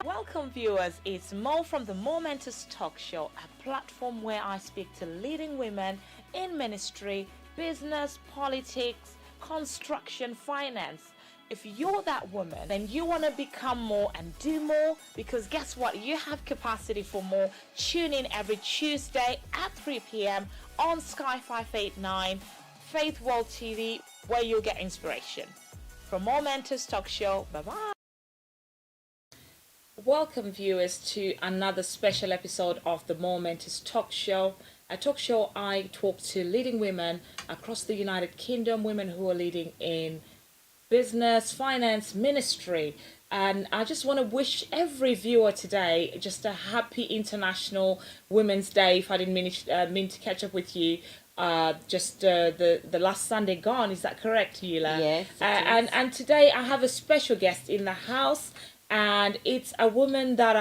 Welcome, viewers. It's Mo from the Momentors Talkshow, a platform where I speak to leading women in ministry, business, politics, construction, finance. If you're that woman, then you want to become more and do more because guess what? You have capacity for more. Tune in every Tuesday at 3 p.m. on Sky 589, Faith World TV, where you'll get inspiration. From Momentors Talkshow, bye bye. Welcome, viewers, to another special episode of the Momentous Talk Show. A talk show I talk to leading women across the United Kingdom, women who are leading in business, finance, ministry. And I just want to wish every viewer today just a happy International Women's Day. If I didn't mean to catch up with you, just the last Sunday gone. Is that correct, Eula? Yes, and today I have a special guest in the house. And it's a woman that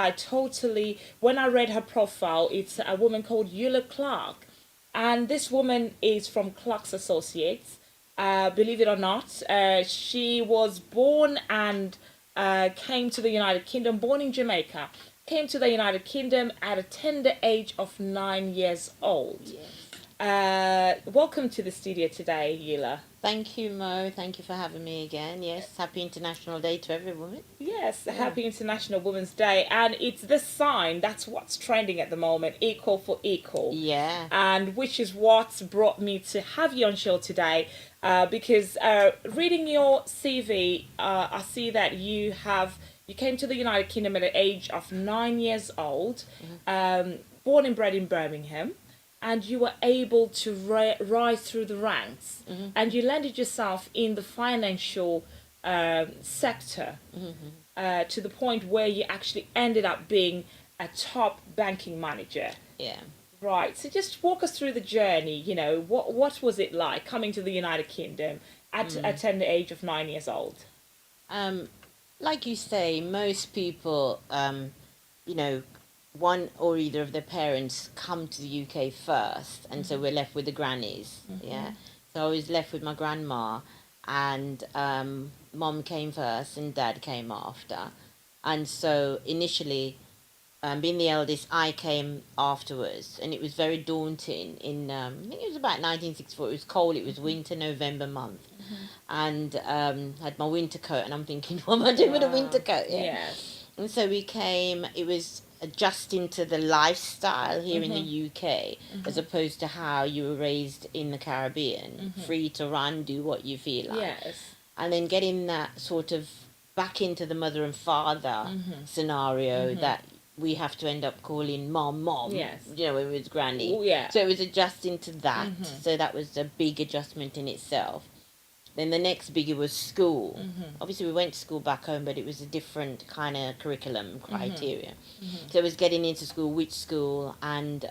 when I read her profile, it's a woman called Eula Clarke. And this woman is from Clarke's Associates. Believe it or not, she was born and came to the United Kingdom, born in Jamaica, came to the United Kingdom at a tender age of 9 years old. Yes. Welcome to the studio today, Eula. Thank you, Mo. Thank you for having me again. Yes, happy International Day to every woman. Yes, happy International Women's Day. And it's this sign, that's what's trending at the moment, equal for equal. Yeah. And which is what brought me to have you on show today. Because reading your CV, I see that you came to the United Kingdom at the age of 9 years old, born and bred in Birmingham. And you were able to rise through the ranks, and you landed yourself in the financial sector to the point where you actually ended up being a top banking manager. Yeah. Right. So just walk us through the journey. You know, what was it like coming to the United Kingdom at a tender age of 9 years old? Like you say, most people, one or either of their parents come to the UK first, and so we're left with the grannies. Yeah. So I was left with my grandma, and mom came first and dad came after. And so initially, being the eldest, I came afterwards, and it was very daunting. I think it was about 1964. It was cold. It was winter, November month, and had my winter coat, and I'm thinking, what am I doing with a winter coat? Yeah. Yes. And so we came. It was adjusting to the lifestyle here in the UK, as opposed to how you were raised in the Caribbean, free to run, do what you feel like. Yes. And then getting that sort of back into the mother and father scenario that we have to end up calling mom. Yes. When it was granny. Oh, yeah. So it was adjusting to that. So that was a big adjustment in itself. Then the next biggie was school. Obviously, we went to school back home, but it was a different kind of curriculum criteria. So it was getting into school, which school, and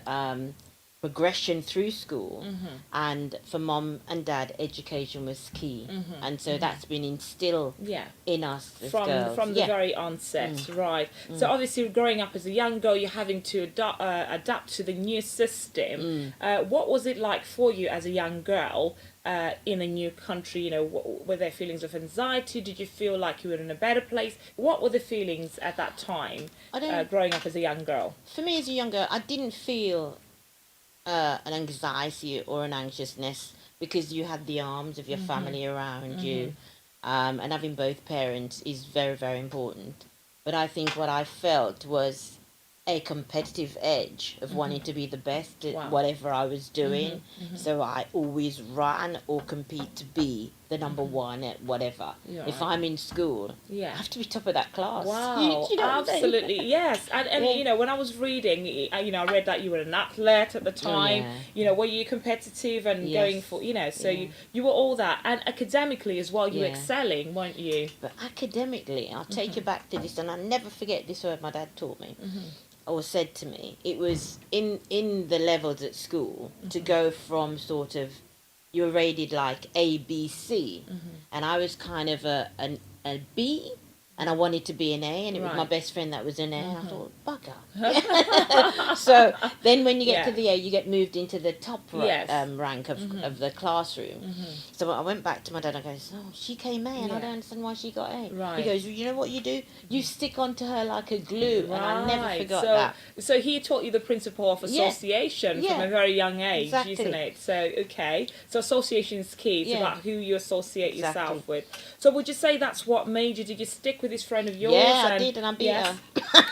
progression through school. And for mom and dad, education was key. And so that's been instilled in us as girls. From the very onset, right? So obviously, growing up as a young girl, you're having to adapt to the new system. What was it like for you as a young girl? In a new country, were there feelings of anxiety? Did you feel like you were in a better place? What were the feelings at that time, growing up as a young girl? For me, as a young girl, I didn't feel an anxiety or an anxiousness because you had the arms of your family around you, and having both parents is very, very important. But I think what I felt was a competitive edge of wanting to be the best at whatever I was doing. So I always ran or compete to be the number one at whatever. If I'm in school, I have to be top of that class. Wow, you know absolutely, yes. And when I was reading, I read that you were an athlete at the time. Were you competitive and going for, so you were all that. And academically as well, you were excelling, weren't you? But academically, I'll take you back to this, and I'll never forget this word my dad taught me. Or said to me, it was in the levels at school to go from sort of, you were rated like A, B, C, and I was kind of a B, and I wanted to be an A, and it was my Right. best friend that was an A. And I thought, bugger. So then when you get to Yeah. the A, you get moved into the top Yes. rank of the classroom. So I went back to my dad and I goes, oh, she came A, and I Yeah. don't understand why she got A. Right. He goes, well, you know what you do? You stick onto her like a glue, and I never forgot so, that. So he taught you the principle of Yeah. association from Yeah. a very young age, Exactly. isn't it? So, okay. So association is key. It's Yeah. about who you associate Exactly. yourself with. So would you say that's what made you? Did you stick with this friend of yours? Yeah, I did, and I beat yes? her.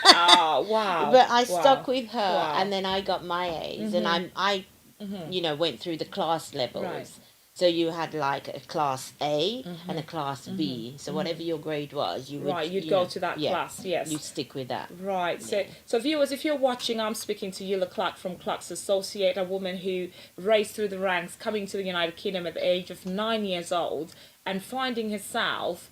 Ah, wow. But I Wow. stuck with her, Wow. and then I got my A's, and I went through the class levels. Right. So you had like a class A and a class B. So whatever your grade was, you would You'd go to that class, yes. You stick with that. Right. So viewers, if you're watching, I'm speaking to Eula Clarke from Clarke's Associate, a woman who raced through the ranks, coming to the United Kingdom at the age of 9 years old, and finding herself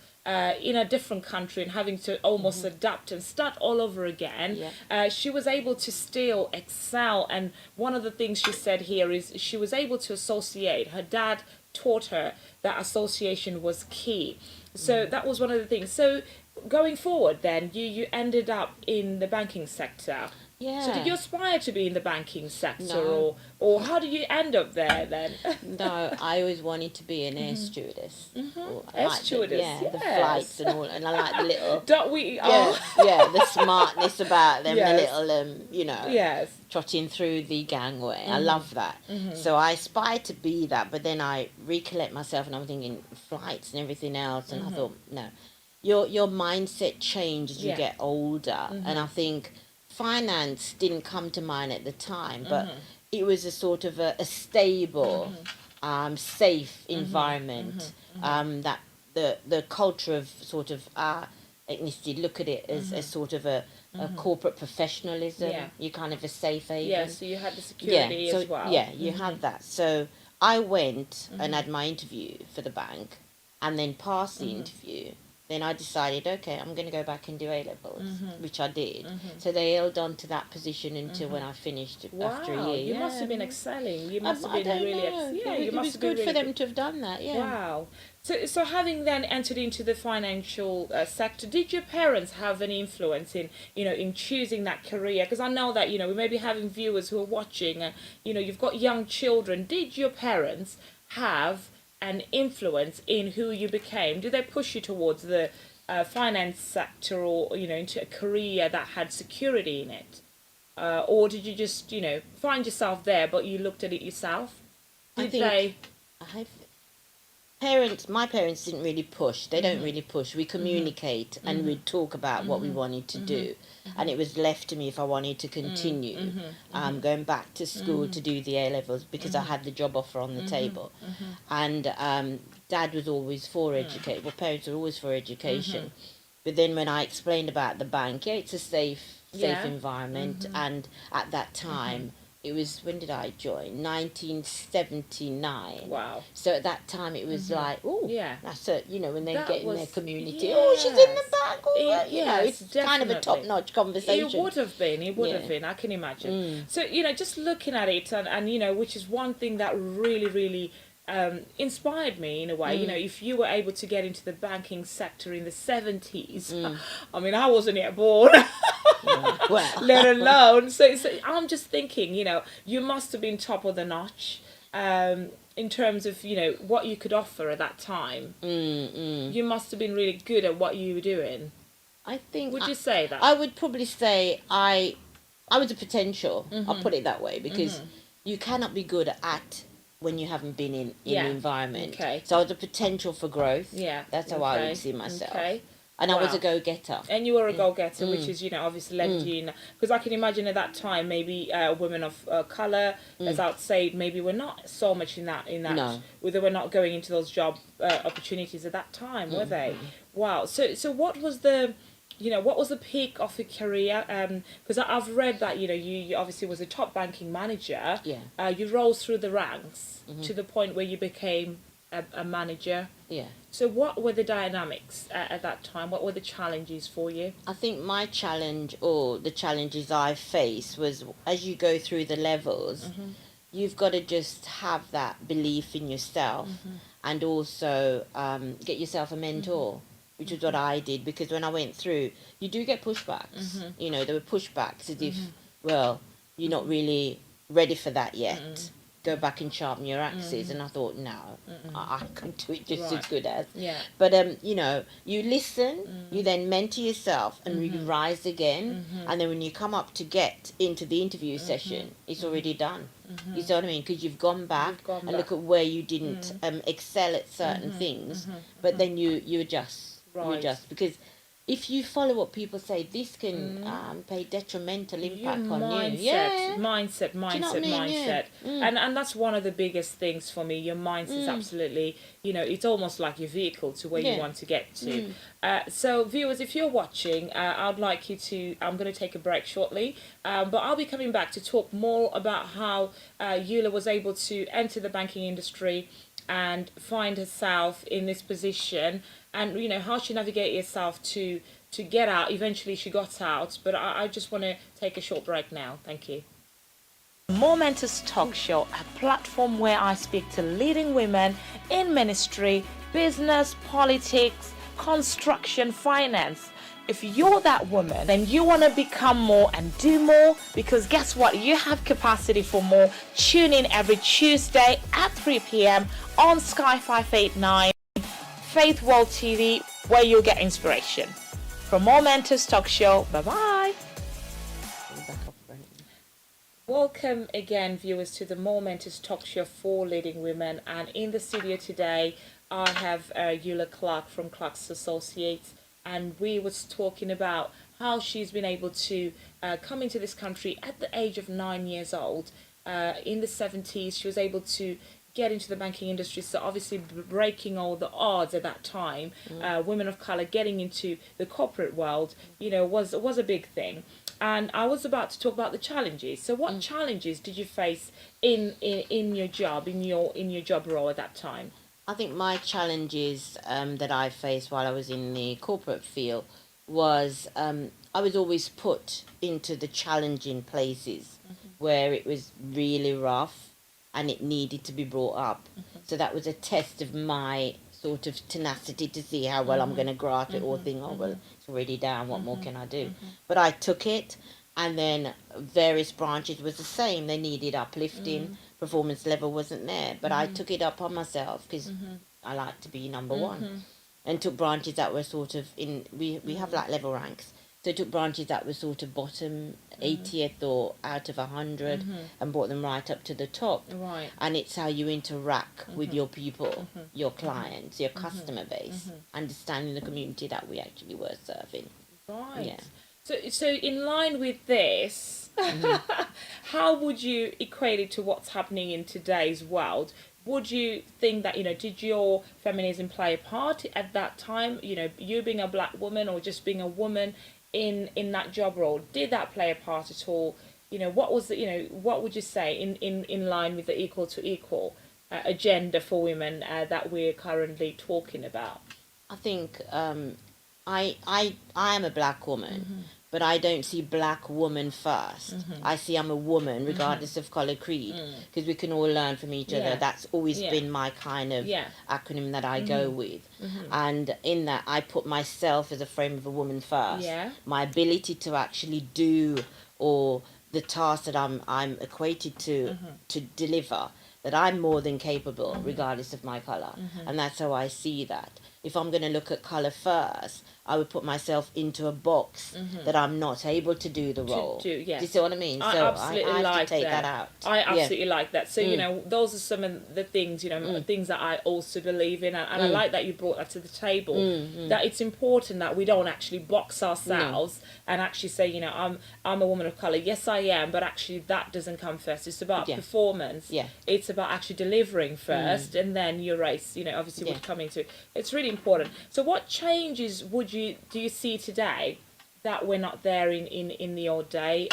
in a different country and having to almost adapt and start all over again. Yeah. She was able to still excel, and one of the things she said here is she was able to associate. Her dad taught her that association was key. So that was one of the things. So going forward then, you ended up in the banking sector. Yeah. So did you aspire to be in the banking sector, No. or how did you end up there then? No, I always wanted to be an air stewardess. Air stewardess, the yes. flights and all, and I like the little. Don't we? The smartness about them, Yes. the little, Yes. trotting through the gangway. I love that. So I aspired to be that, but then I recollect myself and I'm thinking flights and everything else, and I thought, no, your mindset changes as you Yeah. get older, and I think finance didn't come to mind at the time, but it was a sort of a stable, safe environment, that the culture of sort of our ethnicity look at it as sort of a corporate professionalism. Yeah. You kind of a safe haven. Yeah, so you had the security so, as well. Yeah, you have that. So I went and had my interview for the bank, and then passed the interview. Then I decided, okay, I'm going to go back and do A levels, which I did. So they held on to that position until when I finished after a Wow, year. you must have been excelling. You must have been I don't really, know. you It must was have been good really for them to have done that. Yeah. Wow. So having then entered into the financial sector, did your parents have any influence in, in choosing that career? Because I know that, we may be having viewers who are watching and, you've got young children. Did your parents have an influence in who you became? Did they push you towards the finance sector or, into a career that had security in it? Or did you just, find yourself there, but you looked at it yourself? I Did think my parents didn't really push. They don't really push. We communicate and we'd talk about what we wanted to do, and it was left to me if I wanted to continue going back to school to do the A levels, because I had the job offer on the table, and Dad was always for education. Well, parents were always for education, but then when I explained about the bank, it's a safe environment, and at that time. It was, when did I join? 1979. Wow. So at that time it was like, oh, Yeah. that's it. When they That get in was- their community, yes. oh, she's in the back. Oh, Yes, it's kind of a definitely. top-notch conversation. It would have been. It would have Yeah. been. I can imagine. So, just looking at it and which is one thing that really, really inspired me in a way. If you were able to get into the banking sector in the 70s, I mean, I wasn't yet born. Well, Let alone. So I'm just thinking, you must have been top of the notch in terms of, what you could offer at that time. You must have been really good at what you were doing. I think. Would you say that? I would probably say I was a potential. I'll put it that way, because you cannot be good at when you haven't been in the environment. Okay. So I was a potential for growth. Yeah. That's how I would see myself. Okay. And I was Wow. a go-getter. And you were a go-getter, which is, obviously left you in... Because I can imagine at that time, maybe women of colour, as I'd say, maybe were not so much in that... No. They were not going into those job opportunities at that time, were they? Wow. So what was the... what was the peak of your career? Because I've read that, you obviously was a top banking manager. Yeah. You rose through the ranks to the point where you became a manager. Yeah. So what were the dynamics at that time? What were the challenges for you? I think my challenge, or the challenges I face, was as you go through the levels, you've got to just have that belief in yourself, and also get yourself a mentor. which is what I did, because when I went through, you do get pushbacks. You know, there were pushbacks as if, well, you're not really ready for that yet. Go back and sharpen your axes. And I thought, no, I can do it just as good as. Yeah. But you know, you listen, you then mentor yourself, and you rise again. And then when you come up to get into the interview session, it's already done. You see what I mean? Because you've gone back and look at where you didn't excel at certain things, but then you adjust. You adjust, because if you follow what people say, this can pay detrimental impact on you. Yeah. Mindset. Do you know what I mean? Yeah. And that's one of the biggest things for me. Your mindset is absolutely, you know, it's almost like your vehicle to where you want to get to. So viewers, if you're watching, I'd like you to, I'm going to take a break shortly, but I'll be coming back to talk more about how Eula was able to enter the banking industry and find herself in this position, and you know how she navigated herself to get out. Eventually she got out, but I just want to take a short break now. Thank you. Momentors Talkshow, a platform where I speak to leading women in ministry, business, politics, construction, finance. If you're that woman, then you want to become more and do more, because guess what? You have capacity for more. Tune in every Tuesday at 3 p.m. on Sky 589, Faith World TV, where you'll get inspiration. From Momentors Talk Show, bye-bye. Welcome again, viewers, to the Momentors Talk Show for leading women. And in the studio today, I have Eula Clarke from Clarke's Associates. And we was talking about how she's been able to come into this country at the age of 9 years old. In the 70s, she was able to get into the banking industry. So obviously breaking all the odds at that time, women of color getting into the corporate world, you know, was a big thing. And I was about to talk about the challenges. So what challenges did you face in your job, in your job role at that time? I think my challenges that I faced while I was in the corporate field was I was always put into the challenging places where it was really rough and it needed to be brought up. So that was a test of my sort of tenacity to see how well I'm going to grasp it, or think, oh, well, it's already down, what more can I do? But I took it, and then various branches was the same. They needed uplifting. Performance level wasn't there, but I took it up on myself because I like to be number one, and took branches that were sort of in, we have like level ranks, so I took branches that were sort of bottom 80th or out of 100 and brought them right up to the top. Right. And it's how you interact with your people, your clients, your customer base, understanding the community that we actually were serving. Right. Yeah. So in line with this, how would you equate it to what's happening in today's world? Would you think that, you know, did your feminism play a part at that time? You know, you being a black woman or just being a woman in that job role, did that play a part at all? You know, what was the, you know, what would you say in line with the equal to equal agenda for women that we're currently talking about? I think I am a black woman, but I don't see black woman first. I see I'm a woman regardless of colour, creed, because we can all learn from each other. That's always been my kind of acronym that I go with. And in that, I put myself as a frame of a woman first. My ability to actually do, or the task that I'm equated to deliver, that I'm more than capable regardless of my colour. And that's how I see that. If I'm going to look at colour first, I would put myself into a box that I'm not able to do the role. Do you see what I mean? I absolutely I like have to take that out. I absolutely like that. So, you know, those are some of the things, you know, things that I also believe in. And I like that you brought that to the table, that it's important that we don't actually box ourselves and actually say, you know, I'm a woman of colour. Yes, I am. But actually that doesn't come first. It's about performance. It's about actually delivering first, and then your race, you know, obviously would come into it. It's really important. So what changes do you see today that were not there in the old day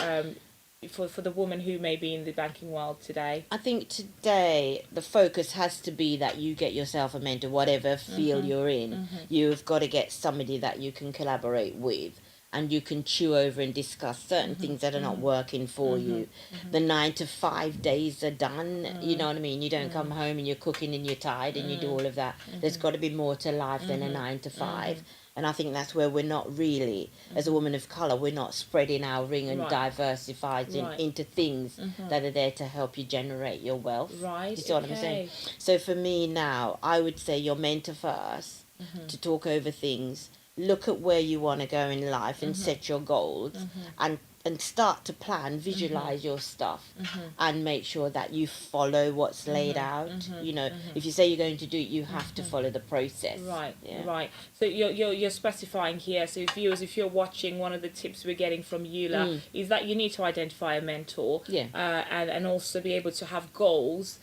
for the woman who may be in the banking world today? I think today the focus has to be that you get yourself a mentor, whatever field you're in. You've got to get somebody that you can collaborate with, and you can chew over and discuss certain things that are not working for you. The 9 to 5 days are done. You know what I mean? You don't come home and you're cooking and you're tired and you do all of that. There's got to be more to life than a 9 to 5. And I think that's where we're not really, as a woman of color, we're not spreading our ring and Right. diversifying Right. into things that are there to help you generate your wealth. Right. You see what I'm saying? Okay. So for me now, I would say your mentor first to talk over things, look at where you want to go in life and set your goals and start to plan, visualize your stuff and make sure that you follow what's laid out. You know, if you say you're going to do it, you have to follow the process. Right, Yeah. right. So you're specifying here. So viewers, if you're watching, one of the tips we're getting from Eula is that you need to identify a mentor, Yeah. and also be able to have goals,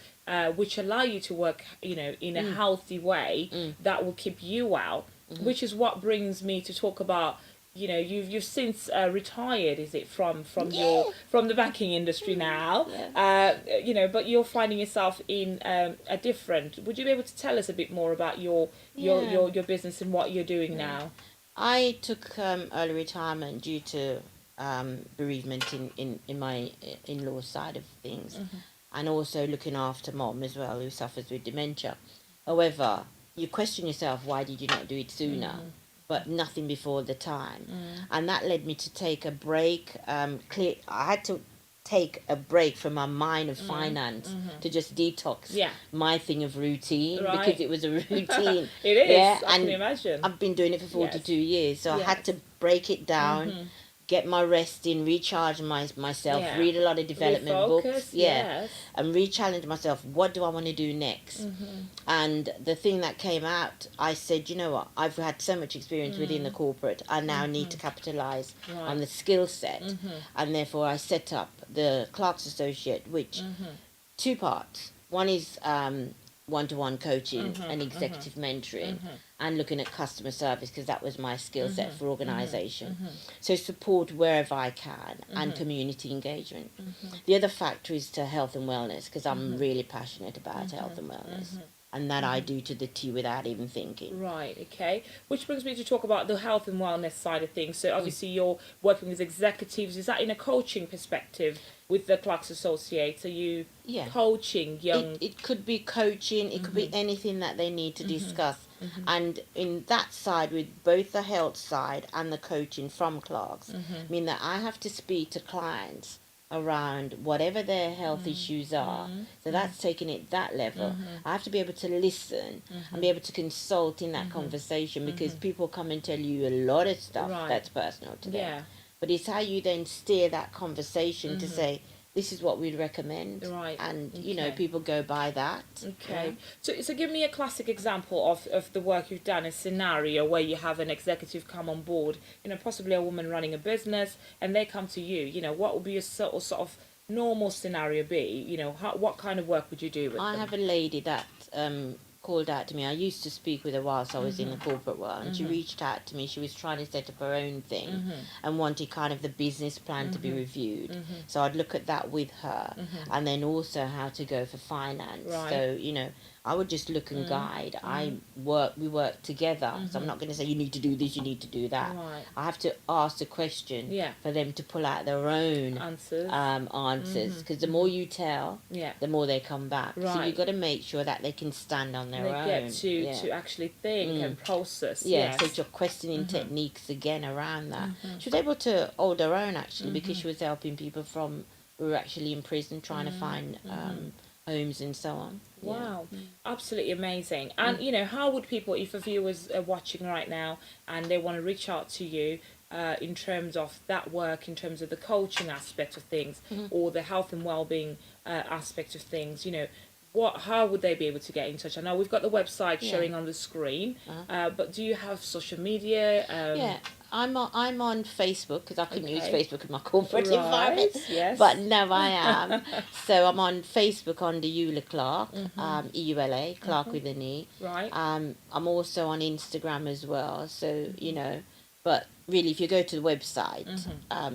which allow you to work, you know, in a healthy way that will keep you out. Which is what brings me to talk about. You know, you've since retired, is it, from from the banking industry now? You know, but you're finding yourself in a different. Would you be able to tell us a bit more about your business and what you're doing now? I took early retirement due to bereavement in my in-law side of things, and also looking after mom as well, who suffers with dementia. However, you question yourself, why did you not do it sooner? But nothing before the time, and that led me to take a break. I had to take a break from my mind of finance to just detox my thing of routine because it was a routine. It is. Yeah, I and can imagine. I've been doing it for 42 years, so I Yes. had to break it down, get my rest in, recharge myself, read a lot of development books, Yes. and re-challenge myself. What do I want to do next? And the thing that came out, I said, you know what? I've had so much experience within the corporate. I now need to capitalize on the skill set, and therefore I set up the Clarke's Associate, which two parts. One is one-to-one coaching and executive mentoring and looking at customer service because that was my skill set for organization. So support wherever I can and community engagement. The other factor is to health and wellness because I'm really passionate about health and wellness. And that I do to the T without even thinking. Right, okay. Which brings me to talk about the health and wellness side of things. So obviously you're working with executives. Is that in a coaching perspective with the Clark's Associates? Are you coaching young... It could be coaching. It could be anything that they need to discuss. And in that side, with both the health side and the coaching from Clark's, mean that I have to speak to clients around whatever their health issues are. So that's taking it that level. I have to be able to listen and be able to consult in that conversation because people come and tell you a lot of stuff that's personal to them. Yeah. But it's how you then steer that conversation to say, this is what we'd recommend. Right. And, you know, people go by that. Okay. So give me a classic example of the work you've done, a scenario where you have an executive come on board, you know, possibly a woman running a business, and they come to you. You know, what would be a sort of normal scenario be? You know, what kind of work would you do with them? I have a lady that called out to me. I used to speak with her whilst I was in the corporate world, and she reached out to me. She was trying to set up her own thing and wanted kind of the business plan to be reviewed. So I'd look at that with her, and then also how to go for finance. Right. So, you know, I would just look and guide. We work together. So I'm not going to say you need to do this, you need to do that. Right. I have to ask the question for them to pull out their own answers. Because the more you tell, the more they come back. Right. So you've got to make sure that they can stand on their own. They get to actually think and process. Yeah, so it's your questioning techniques again around that. She was able to hold her own actually because she was helping people who were actually in prison trying to find homes and so on. Wow, absolutely amazing. And you know, how would people, if a viewers are watching right now and they want to reach out to you in terms of that work, in terms of the coaching aspect of things or the health and well-being aspect of things, you know, how would they be able to get in touch? I know we've got the website showing on the screen, but do you have social media? I'm on Facebook because I couldn't use Facebook in my corporate environment. Yes. But no, I am. So I'm on Facebook under Eula Clarke, Eula, Clarke with an E. Right. I'm also on Instagram as well. So, you know, but really, if you go to the website,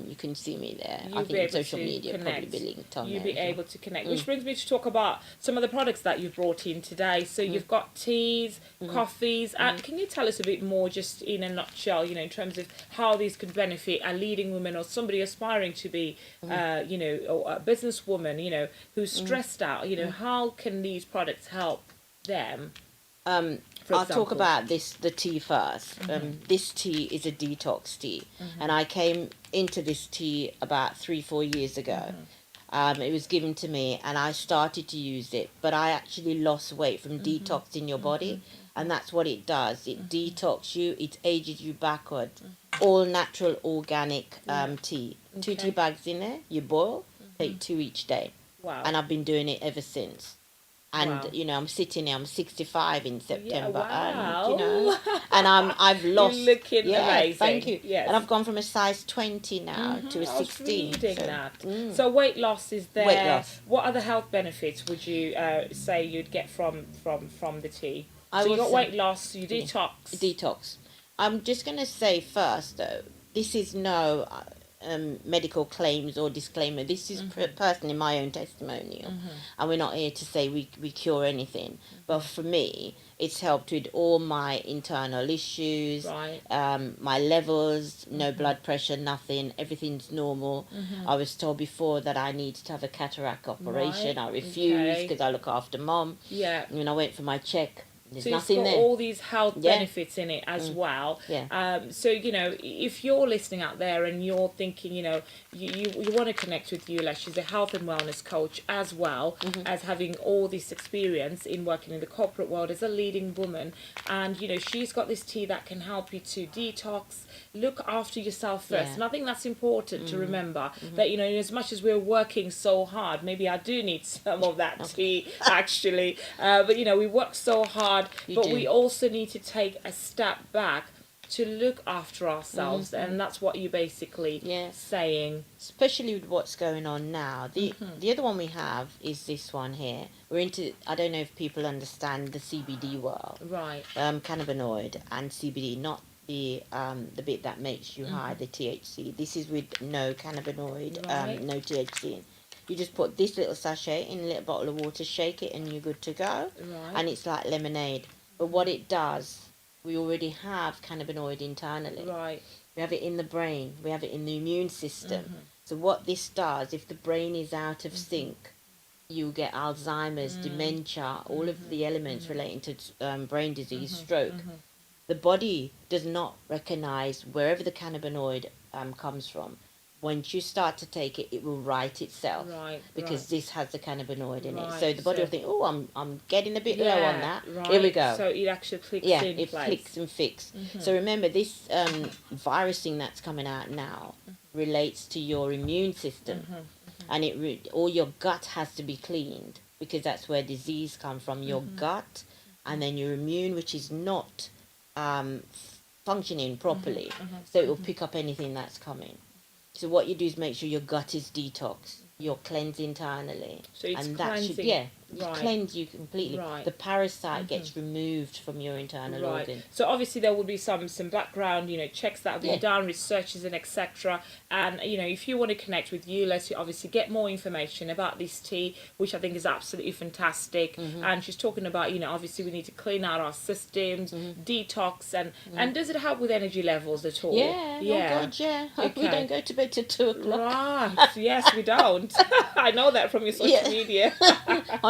you can see me there. I think social media probably be linked on there. You'll be able to connect. Which brings me to talk about some of the products that you've brought in today. So you've got teas, coffees. Can you tell us a bit more, just in a nutshell, you know, in terms of how these could benefit a leading woman or somebody aspiring to be, you know, or a businesswoman, you know, who's stressed out? You know, how can these products help them? For I'll talk example? about the tea 1st. This tea is a detox tea, and I came into this tea about 3-4 years ago. It was given to me, and I started to use it, but I actually lost weight from detoxing your body, and that's what it does. It detox you, it ages you backward. All natural, organic tea. 2 tea Okay. bags in there, you boil, take 2 each day, Wow. and I've been doing it ever since. And Wow. I'm sitting here. I'm 65 in Yeah, September, wow. and I've You're lost. looking Yeah, amazing. thank you. Yes. And I've gone from a size 20 now to a I was 16. reading So, that. So weight loss is there. weight loss. What other health benefits would you say you'd get from the tea? I So you will got say- weight loss, you detox. Detox. I'm just gonna say first though, this is no medical claims or disclaimer. This is personally my own testimonial, and we're not here to say we cure anything. But for me, it's helped with all my internal issues, Right. my levels, no blood pressure, nothing. Everything's normal. I was told before that I needed to have a cataract operation. Right, I refused okay. because I look after mom. Yeah. When I went for my check, there's So it's nothing got there. all these health Yeah. benefits in it as well. Yeah. So if you're listening out there and you're thinking, you want to connect with Eula, she's a health and wellness coach as well as having all this experience in working in the corporate world as a leading woman, and she's got this tea that can help you to detox, look after yourself first. Yeah. And I think that's important to remember that as much as we're working so hard, maybe I do need some of that tea actually, but we work so hard. But we also need to take a step back to look after ourselves, and that's what you're basically saying. Especially with what's going on now. The other one we have is this one here. We're into, I don't know if people understand the CBD world. Right. Cannabinoid and CBD, not the bit that makes you high, the THC. This is with no cannabinoid, Right. no THC. You just put this little sachet in a little bottle of water, shake it, and you're good to go. Right. And it's like lemonade. But what it does, we already have cannabinoid internally. Right. We have it in the brain. We have it in the immune system. So what this does, if the brain is out of sync, you get Alzheimer's, dementia, all of the elements relating to brain disease, stroke. The body does not recognize wherever the cannabinoid comes from. Once you start to take it, it will right itself, Right. because this has the cannabinoid in it. Right, So the body so- will think, oh, I'm getting a bit low on that. Right. Here we go. So it actually clicks Yeah, in it place. flicks and fix. So remember, this virus thing that's coming out now relates to your immune system, and all your gut has to be cleaned, because that's where disease comes from. Your gut, and then your immune, which is not functioning properly, so it will pick up anything that's coming. So what you do is make sure your gut is detox. You're cleansed internally, So it's and that should cleansing. Right. Cleanse you completely. Right. The parasite gets removed from your internal Right. organ. So obviously there will be some background, checks that have been Yeah. done, researches and etc. And if you want to connect with Eula to obviously get more information about this tea, which I think is absolutely fantastic. And she's talking about, obviously we need to clean out our systems, detox, and does it help with energy levels at all? Yeah. Oh God, yeah. We Okay. don't go to bed till 2 o'clock. Right. Yes, we don't. I know that from your social Yeah. media.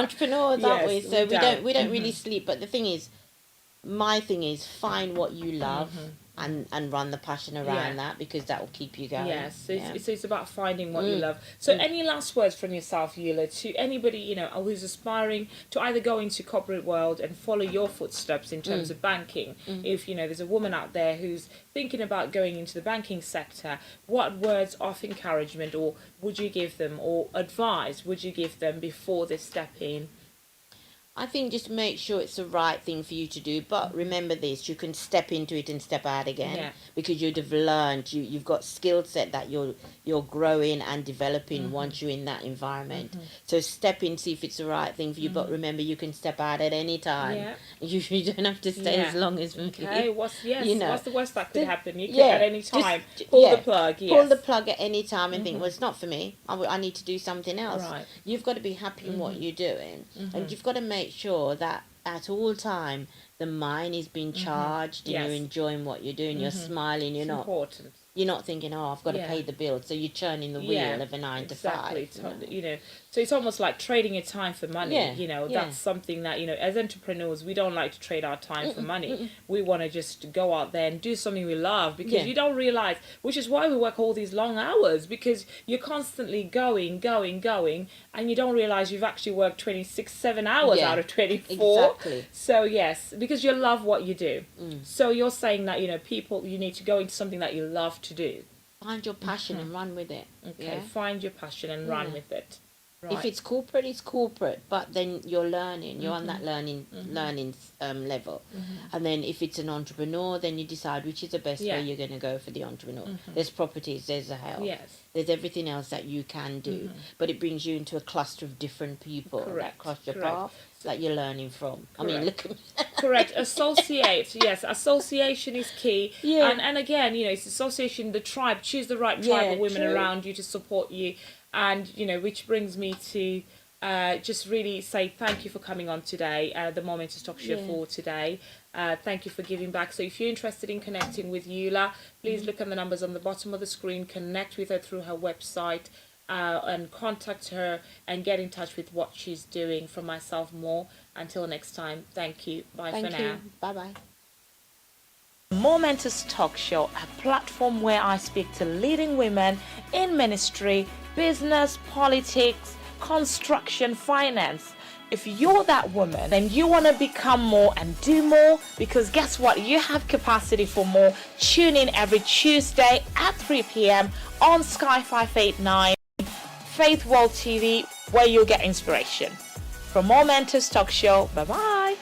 Entrepreneurs, aren't we? Yes, So we we don't really sleep. But the thing is, my thing is, find what you love and run the passion around that, because that will keep you going. Yes, so Yeah. it's about finding what you love. So any last words from yourself, Eula, to anybody, who's aspiring to either go into corporate world and follow your footsteps in terms of banking? If, there's a woman out there who's thinking about going into the banking sector, what words of encouragement or would you give them, or advice would you give them before they step in? I think just make sure it's the right thing for you to do. But remember this, you can step into it and step out again, Yeah. because you'd have learned, you've got skill set that you're growing and developing once you're in that environment. So step in, see if it's the right thing for you. But remember, you can step out at any time. Yeah. You don't have to stay Yeah. as long as me. Okay, what's the worst that could happen? You can Yeah, at any just- time just- pull yeah. the plug. Yes. Pull the plug at any time and think, well, it's not for me. I need to do something else. Right. You've got to be happy in what you're doing, and you've got to make sure that at all time the mind is being charged and Yes. you're enjoying what you're doing. You're smiling. You're It's not. important. you're not thinking, oh, I've got to Yeah. pay the bill. So you're churning the wheel of a 9 to 5. You know, so it's almost like trading your time for money. Yeah, You know, yeah. that's something that, you know, as entrepreneurs, we don't like to trade our time for money. We want to just go out there and do something we love, because Yeah. you don't realize, which is why we work all these long hours, because you're constantly going, and you don't realize you've actually worked 7 hours Yeah, out of 24. exactly. So yes, because you love what you do. So you're saying that, you know, people, you need to go into something that you love to do. Find your passion and run with it. Okay, Yeah? find your passion and run with it. Right. If it's corporate, it's corporate, but then you're learning. You're on that learning level. And then if it's an entrepreneur, then you decide which is the best way you're going to go for the entrepreneur. There's properties, there's a health, Yes. there's everything else that you can do, but it brings you into a cluster of different people that cross your path that you're learning from. I mean, look at me. Correct. Associate. Yes, association is key. Yeah. And again, you know, it's association, the tribe. Choose the right tribe of women around you to support you. And, you know, which brings me to just really say thank you for coming on today, the Momentors Talkshow for today. Thank you for giving back. So if you're interested in connecting with Eula, please look at the numbers on the bottom of the screen, connect with her through her website, and contact her and get in touch with what she's doing. From myself, more. Until next time, thank you. Bye for now. Bye-bye. Momentous Talk Show, a platform where I speak to leading women in ministry, business, politics, construction, finance. If you're that woman, then you want to become more and do more, because guess what? You have capacity for more. Tune in every Tuesday at 3 p.m. on Sky 589, Faith World TV, where you'll get inspiration. From Momentous Talk Show, bye-bye.